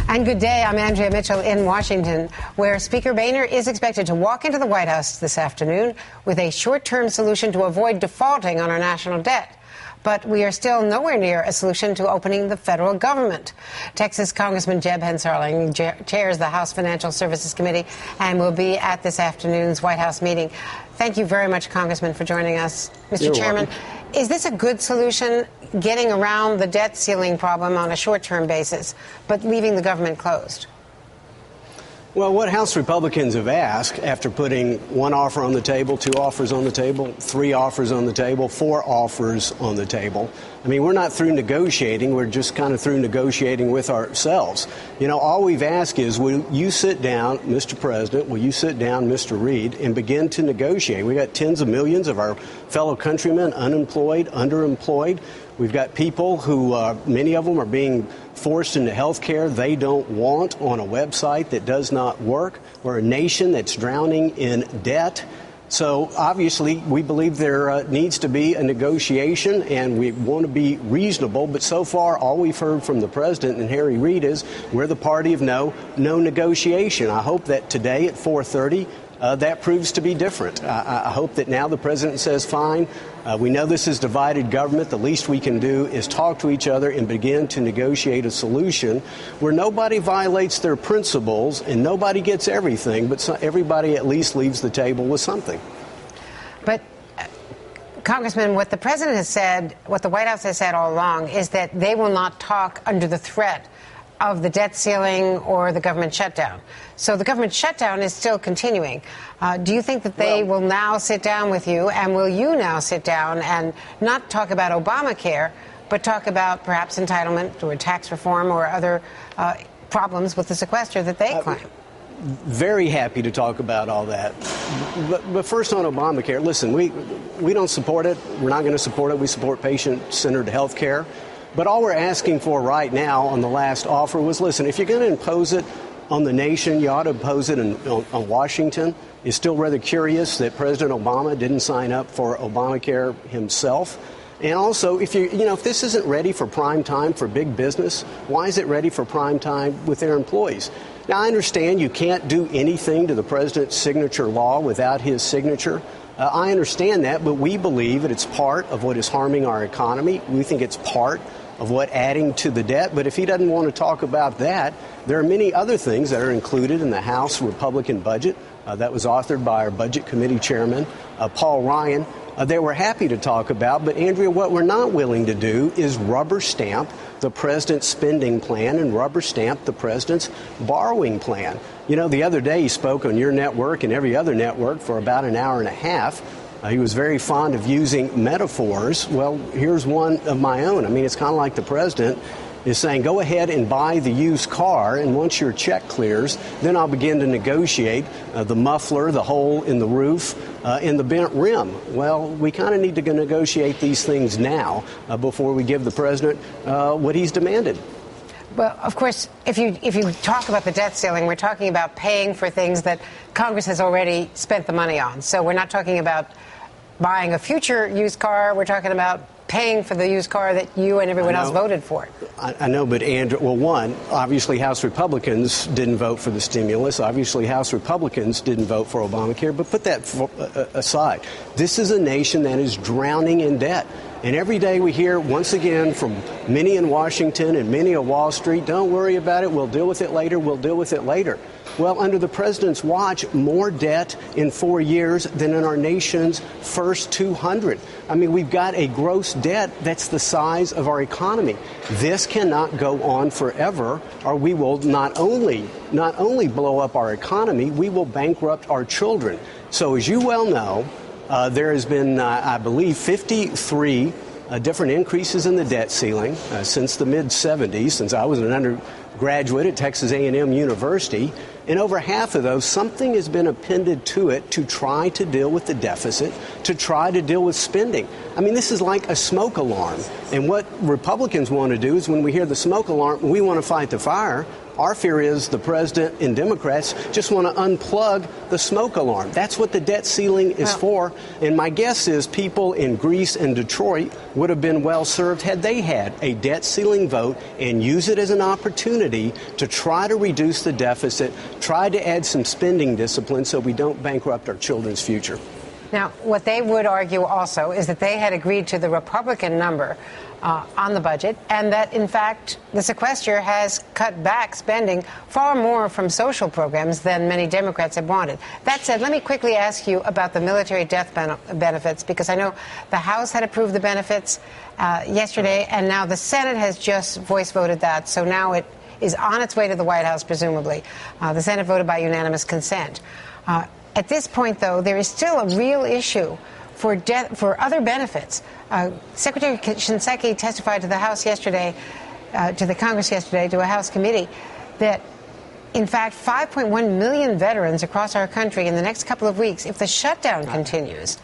And good day. I'm Andrea Mitchell in Washington, where Speaker Boehner is expected to walk into the White House this afternoon with a short-term solution to avoid defaulting on our national debt. But we are still nowhere near a solution to opening the federal government. Texas Congressman Jeb Hensarling chairs the House Financial Services Committee and will be at this afternoon's White House meeting. Thank you very much, Congressman, for joining us. Mr. Chairman, is this a good solution, getting around the debt ceiling problem on a short-term basis, but leaving the government closed? Well, what House Republicans have asked after putting one offer on the table, two offers on the table, three offers on the table, four offers on the table. I mean, we're not through negotiating. We're just kind of through negotiating with ourselves. You know, all we've asked is, will you sit down, Mr. President, will you sit down, Mr. Reid, and begin to negotiate? We got tens of millions of our fellow countrymen unemployed, underemployed. We've got people who, many of them are being forced into health care they don't want on a website that does not work. We're a nation that's drowning in debt. So obviously, we believe there needs to be a negotiation, and we want to be reasonable. But so far, all we've heard from the president and Harry Reid is we're the party of no negotiation. I hope that today at 4:30, that proves to be different. I hope that now the president says, fine, we know this is divided government. The least we can do is talk to each other and begin to negotiate a solution where nobody violates their principles and nobody gets everything, but everybody at least leaves the table with something. But, Congressman, what the president has said, what the White House has said all along, is that they will not talk under the threat of the debt ceiling or the government shutdown. So the government shutdown is still continuing. Do you think that they will now sit down with you, and will you now sit down and not talk about Obamacare, but talk about perhaps entitlement or tax reform or other problems with the sequester that they claim? Very happy to talk about all that. But first on Obamacare, listen, we don't support it. We're not going to support it. We support patient-centered health care. But all we're asking for right now on the last offer was, listen, if you're going to impose it on the nation, you ought to impose it on Washington. It's still rather curious that President Obama didn't sign up for Obamacare himself. And also, if this isn't ready for prime time for big business, why is it ready for prime time with their employees? Now, I understand you can't do anything to the president's signature law without his signature. I understand that, but we believe that it's part of what is harming our economy. We think it's part of what adding to the debt. But if he doesn't want to talk about that, there are many other things that are included in the House Republican budget that was authored by our Budget Committee Chairman, Paul Ryan, that we're happy to talk about. But, Andrea, what we're not willing to do is rubber stamp the president's spending plan and rubber stamp the president's borrowing plan. You know, the other day he spoke on your network and every other network for about an hour and a half. He was very fond of using metaphors. Well, here's one of my own. I mean, it's kind of like the president is saying, go ahead and buy the used car, and once your check clears, then I'll begin to negotiate the muffler, the hole in the roof, and the bent rim. Well, we kind of need to negotiate these things now before we give the president what he's demanded. Well, of course, if you talk about the debt ceiling, we're talking about paying for things that Congress has already spent the money on. So we're not talking about buying a future used car. We're talking about paying for the used car that you and everyone else voted for. I know, but Andrew, well, one, obviously House Republicans didn't vote for the stimulus. Obviously House Republicans didn't vote for Obamacare. But put that aside. This is a nation that is drowning in debt. And every day we hear, once again, from many in Washington and many at Wall Street, don't worry about it, we'll deal with it later, we'll deal with it later. Well, under the president's watch, more debt in 4 years than in our nation's first 200. I mean, we've got a gross debt that's the size of our economy. This cannot go on forever, or we will not only blow up our economy, we will bankrupt our children. So as you well know, there has been, I believe, 53 different increases in the debt ceiling since the mid-'70s, since I was an undergraduate at Texas A&M University. And over half of those, something has been appended to it to try to deal with the deficit, to try to deal with spending. I mean, this is like a smoke alarm. And what Republicans want to do is when we hear the smoke alarm, we want to fight the fire. Our fear is the president and Democrats just want to unplug the smoke alarm. That's what the debt ceiling is for. And my guess is people in Greece and Detroit would have been well served had they had a debt ceiling vote and use it as an opportunity to try to reduce the deficit, try to add some spending discipline so we don't bankrupt our children's future. Now, what they would argue also is that they had agreed to the Republican number on the budget, and that, in fact, the sequester has cut back spending far more from social programs than many Democrats have wanted. That said, let me quickly ask you about the military death benefits, because I know the House had approved the benefits yesterday, and now the Senate has just voice voted that, so now it is on its way to the White House, presumably. The Senate voted by unanimous consent. At this point, though, there is still a real issue for other benefits. Secretary Shinseki testified to the House yesterday, to the Congress yesterday, to a House committee, that, in fact, 5.1 million veterans across our country in the next couple of weeks, if the shutdown continues,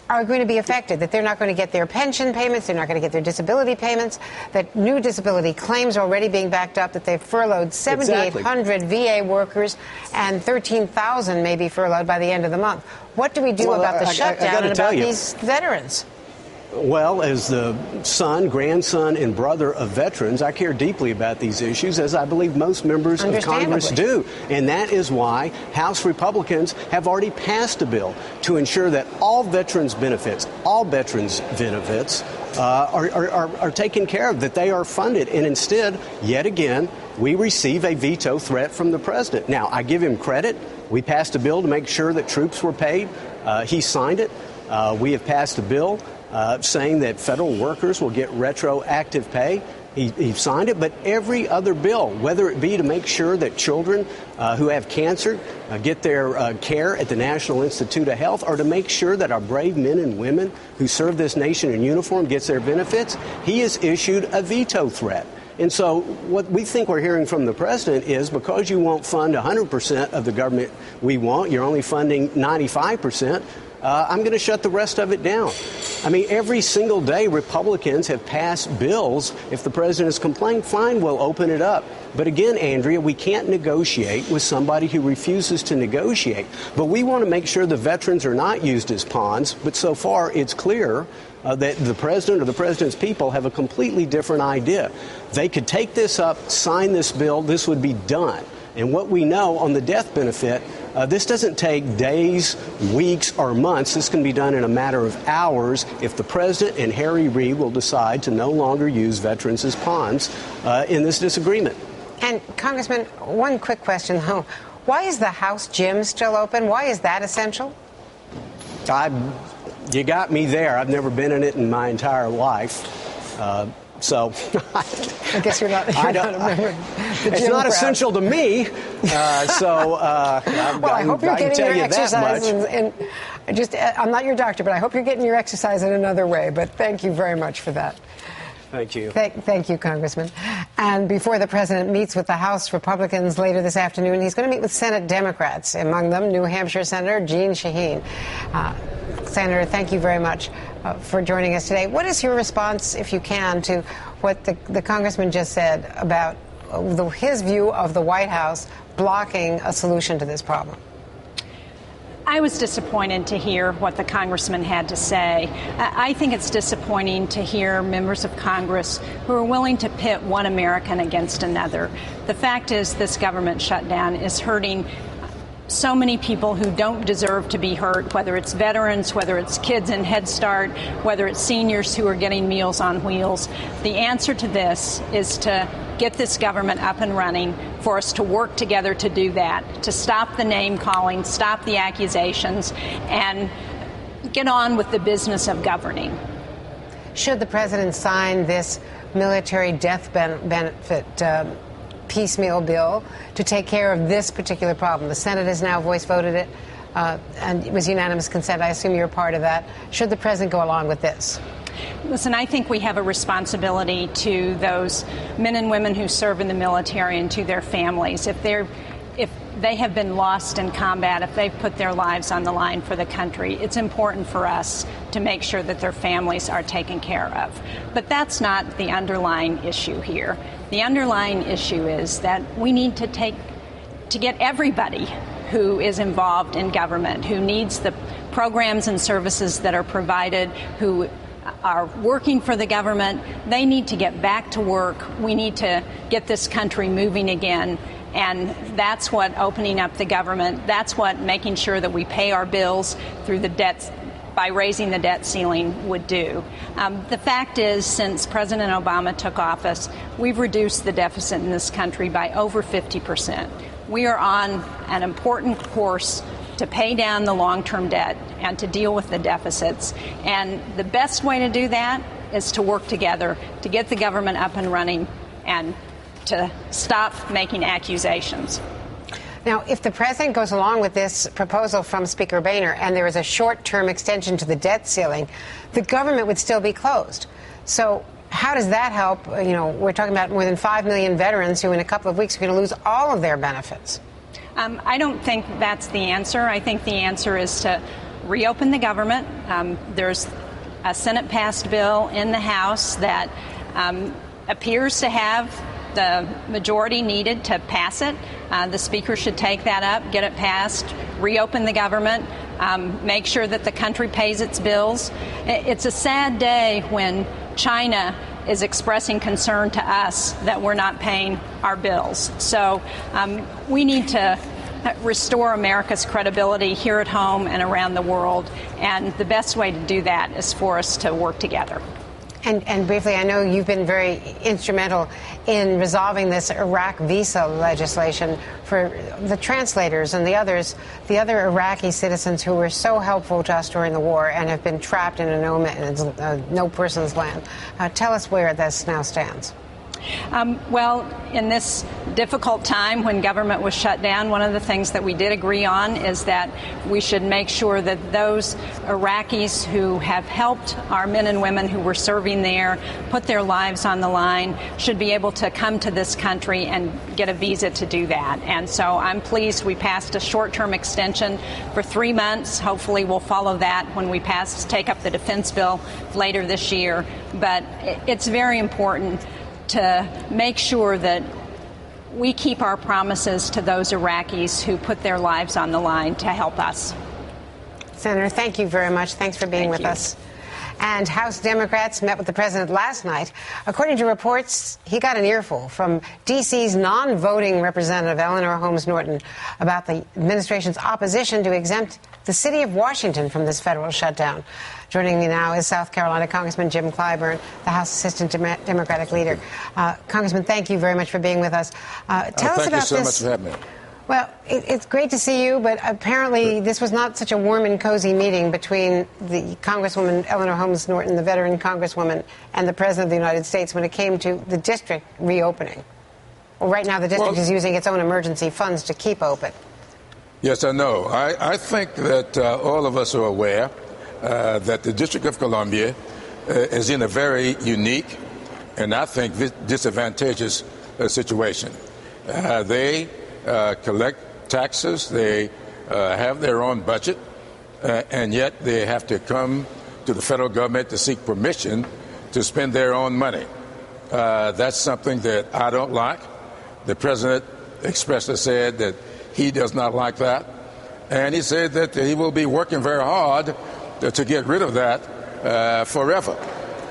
are going to be affected, that they're not going to get their pension payments, they're not going to get their disability payments, that new disability claims are already being backed up, that they've furloughed 7,800 VA workers and 13,000 may be furloughed by the end of the month. What do we do about the shutdown and about these veterans? Well, as the son, grandson, and brother of veterans, I care deeply about these issues, as I believe most members of Congress do. And that is why House Republicans have already passed a bill to ensure that all veterans' benefits, are taken care of, that they are funded. And instead, yet again, we receive a veto threat from the president. Now, I give him credit. We passed a bill to make sure that troops were paid. He signed it. We have passed a bill saying that federal workers will get retroactive pay. He signed it, but every other bill, whether it be to make sure that children who have cancer get their care at the National Institute of Health, or to make sure that our brave men and women who serve this nation in uniform gets their benefits, he has issued a veto threat. And so what we think we're hearing from the president is, because you won't fund 100% of the government we want, you're only funding 95%, I'm going to shut the rest of it down. I mean, every single day Republicans have passed bills. If the president has complained, fine, we'll open it up. But again, Andrea, we can't negotiate with somebody who refuses to negotiate. But we want to make sure the veterans are not used as pawns. But so far, it's clear that the president or the president's people have a completely different idea. They could take this up, sign this bill, this would be done. And what we know on the death benefit, this doesn't take days, weeks, or months. This can be done in a matter of hours if the president and Harry Reid will decide to no longer use veterans as pawns in this disagreement. And, Congressman, one quick question, though. Why is the House gym still open? Why is that essential? You got me there. I've never been in it in my entire life. So I guess you're not a member. It's not essential to me. Well, I hope you're getting your exercise. I'm not your doctor, but I hope you're getting your exercise in another way. But thank you very much for that. Thank you. Thank you, Congressman. And before the president meets with the House Republicans later this afternoon, he's going to meet with Senate Democrats, among them New Hampshire Senator Jeanne Shaheen. Senator, thank you very much for joining us today. What is your response, if you can, to what the congressman just said about his view of the White House blocking a solution to this problem? I was disappointed to hear what the congressman had to say. I think it's disappointing to hear members of Congress who are willing to pit one American against another. The fact is, this government shutdown is hurting so many people who don't deserve to be hurt, whether it's veterans, whether it's kids in Head Start, whether it's seniors who are getting Meals on Wheels. The answer to this is to get this government up and running, for us to work together to do that, to stop the name calling, stop the accusations, and get on with the business of governing. Should the president sign this military death benefit piecemeal bill to take care of this particular problem? The Senate has now voice voted it, and it was unanimous consent. I assume you're part of that. Should the president go along with this? Listen, I think we have a responsibility to those men and women who serve in the military and to their families. If they're if they have been lost in combat, if they've put their lives on the line for the country, it's important for us to make sure that their families are taken care of. But that's not the underlying issue here. The underlying issue is that we need to get everybody who is involved in government, who needs the programs and services that are provided, who are working for the government, they need to get back to work. We need to get this country moving again. And that's what opening up the government, that's what making sure that we pay our bills through the debts by raising the debt ceiling would do. The fact is, since President Obama took office, we've reduced the deficit in this country by over 50%. We are on an important course to pay down the long-term debt and to deal with the deficits. And the best way to do that is to work together to get the government up and running and to stop making accusations. Now, if the president goes along with this proposal from Speaker Boehner and there is a short-term extension to the debt ceiling, the government would still be closed. So how does that help? You know, we're talking about more than 5 million veterans who in a couple of weeks are going to lose all of their benefits. I don't think that's the answer. I think the answer is to reopen the government. There's a Senate-passed bill in the House that appears to have the majority needed to pass it. The Speaker should take that up, get it passed, reopen the government, make sure that the country pays its bills. It's a sad day when China is expressing concern to us that we're not paying our bills. So we need to restore America's credibility here at home and around the world. And the best way to do that is for us to work together. And briefly, I know you've been very instrumental in resolving this Iraq visa legislation for the translators and the other Iraqi citizens who were so helpful to us during the war and have been trapped in a no person's land. Tell us where this now stands. Well, in this difficult time when government was shut down, one of the things that we did agree on is that we should make sure that those Iraqis who have helped our men and women who were serving there, put their lives on the line, should be able to come to this country and get a visa to do that. And so I'm pleased we passed a short-term extension for 3 months. Hopefully we'll follow that when we take up the defense bill later this year. But it's very important to make sure that we keep our promises to those Iraqis who put their lives on the line to help us. Senator, thank you very much. Thanks for being with us. And House Democrats met with the president last night. According to reports, he got an earful from D.C.'s non-voting representative Eleanor Holmes Norton about the administration's opposition to exempt the city of Washington from this federal shutdown. Joining me now is South Carolina Congressman Jim Clyburn, the House Assistant Democratic Leader. Congressman, thank you very much for being with us. Tell us about this. Thank you so much for having me. Well, it's great to see you, but apparently this was not such a warm and cozy meeting between the Congresswoman Eleanor Holmes Norton, the veteran Congresswoman, and the President of the United States when it came to the district reopening. Well, right now the district is using its own emergency funds to keep open. Yes, I know. I think that all of us are aware that the District of Columbia is in a very unique and I think disadvantageous situation. They collect taxes, they have their own budget, and yet they have to come to the federal government to seek permission to spend their own money. That's something that I don't like. The president expressly said that he does not like that, and he said that he will be working very hard to get rid of that forever.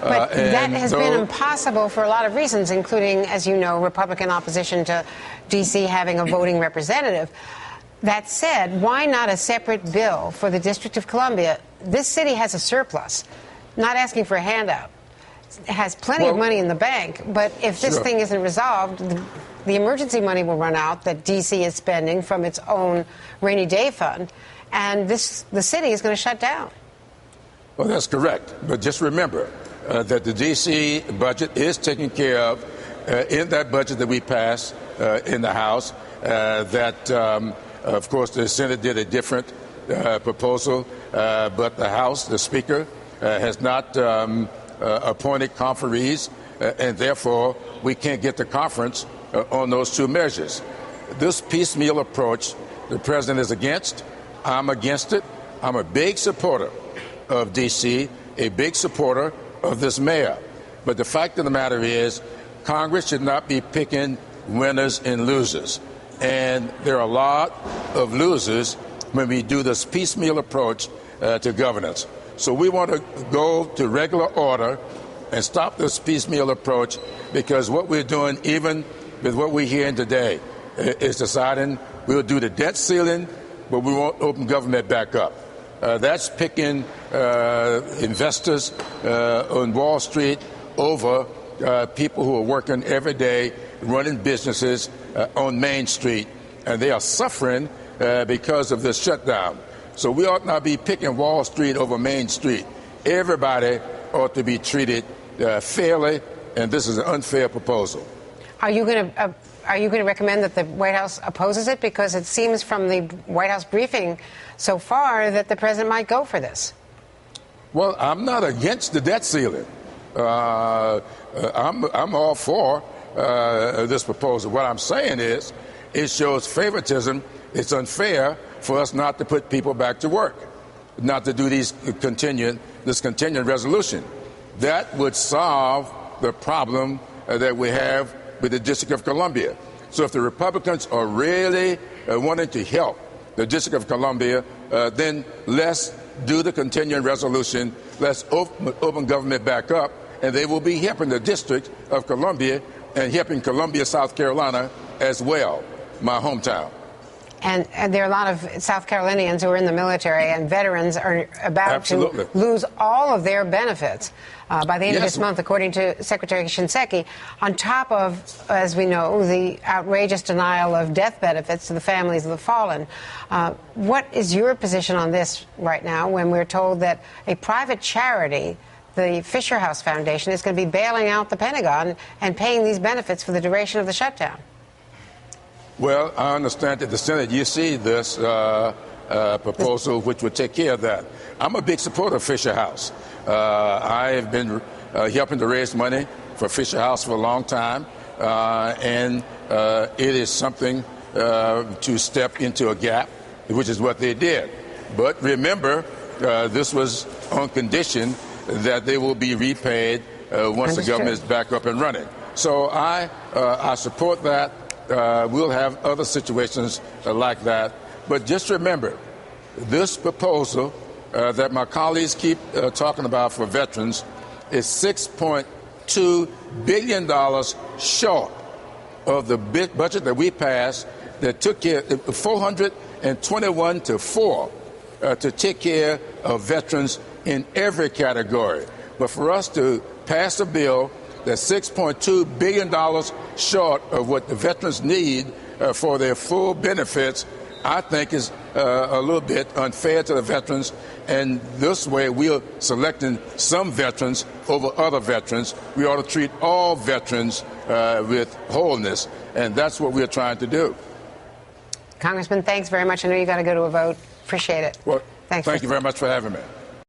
But that has been impossible for a lot of reasons, including, as you know, Republican opposition to D.C. having a voting representative. That said, why not a separate bill for the District of Columbia? This city has a surplus, not asking for a handout. It has plenty of money in the bank, but if this thing isn't resolved, the emergency money will run out that D.C. is spending from its own rainy day fund, and the city is going to shut down. Well, that's correct. But just remember that the D.C. budget is taken care of in that budget that we passed in the House. Of course, the Senate did a different proposal, but the House, the Speaker, has not appointed conferees, and therefore we can't get the conference on those two measures. this piecemeal approach the president is against. I'm against it. I'm a big supporter of D.C., a big supporter of this mayor. But the fact of the matter is, Congress should not be picking winners and losers. And there are a lot of losers when we do this piecemeal approach to governance. So we want to go to regular order and stop this piecemeal approach, because what we're doing, even with what we're hearing today, is deciding we'll do the debt ceiling, but we won't open government back up. That's picking investors on Wall Street over people who are working every day, running businesses on Main Street, and they are suffering because of this shutdown. So we ought not be picking Wall Street over Main Street. Everybody ought to be treated fairly, and this is an unfair proposal. Are you going to recommend that the White House opposes it? Because it seems from the White House briefing so far that the president might go for this. Well, I'm not against the debt ceiling. I'm all for this proposal. What I'm saying is, it shows favoritism. It's unfair for us not to put people back to work, not to do this continuing resolution. That would solve the problem that we have with the District of Columbia. So if the Republicans are really wanting to help the District of Columbia, then let's do the continuing resolution. Let's open government back up, and they will be helping the District of Columbia and helping Columbia, South Carolina as well, my hometown. And there are a lot of South Carolinians who are in the military, and veterans are about to lose all of their benefits by the end of this month, according to Secretary Shinseki, on top of, as we know, the outrageous denial of death benefits to the families of the fallen. What is your position on this right now, when we're told that a private charity, the Fisher House Foundation, is going to be bailing out the Pentagon and paying these benefits for the duration of the shutdown? Well, I understand that the Senate, you see this proposal which would take care of that. I'm a big supporter of Fisher House. I have been helping to raise money for Fisher House for a long time, and it is something to step into a gap, which is what they did. But remember, this was on condition that they will be repaid once the government is back up and running. So I support that. We'll have other situations like that. But just remember, this proposal that my colleagues keep talking about for veterans is $6.2 billion short of the budget that we passed that took care of 421 to 4 to take care of veterans in every category. But for us to pass a bill that's $6.2 billion short of what the veterans need for their full benefits, I think is a little bit unfair to the veterans. And this way, we are selecting some veterans over other veterans. We ought to treat all veterans with wholeness, and that's what we're trying to do. Congressman, thanks very much. I know you got to go to a vote. Appreciate it. Well, thank you very much for having me.